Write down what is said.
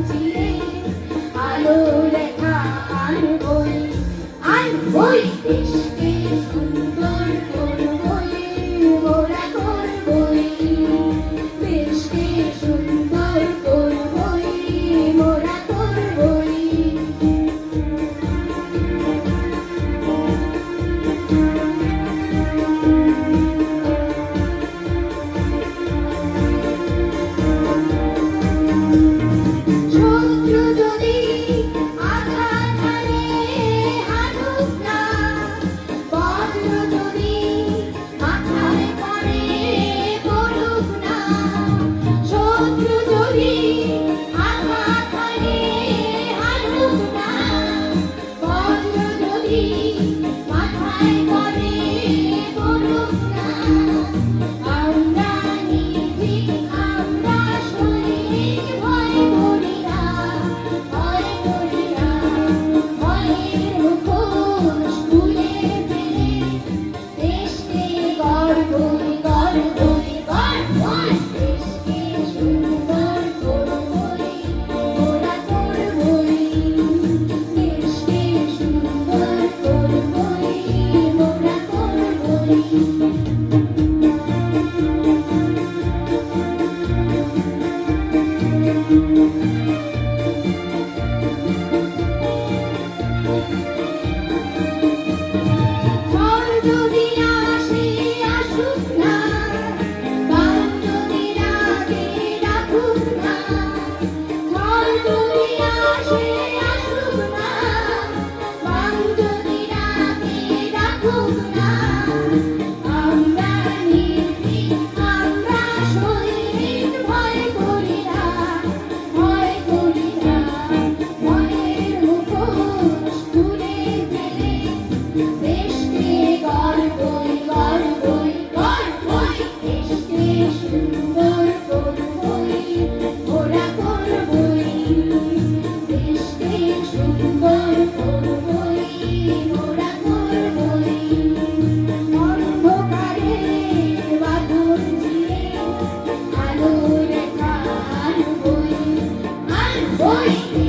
জিয়ে আলো রেখা আনবই আনবই দেশকে সুন্দর করবই মোরা করবই দেশকে সুন্দর করবই মোরা করবই শত্রু যদি আঘাত হানে হানুক না বজ্র যদি মাথায় পড়ে পড়ুক না শত্রু যদি আঘাত হানে হানুক না বজ্র যদি মাথায় পড়ে পড়ুক না আমরা নির্ভীক আমরা সৈনিক ভয় করি না ভয়ের মুখোশ খুলে ফেলে দেশকে গর্বই গর্বই গর্বই দেশকে সুন্দর করবই মোরা করবই দেশকে সুন্দর করবই মোরা করবই ঝড় যদি আসে আসুক না বান যদি রাগে রাখুক না ঝড় যদি আসে আসুক না বান যদি রাগে রাখুক না আমরা নির্ভীক আমরা সৈনিক ভয় করি না ভয়ের মুখোশ খুলে ফেলে দেশকে গর্বই গর্বই গর্বই দেশকে সুন্দর করবই মোরা করবই দেশকে সুন্দর করবই মোরা করবই অন্ধকারে বাঁধন জিয়ে আলো রেখা আনবই আনবই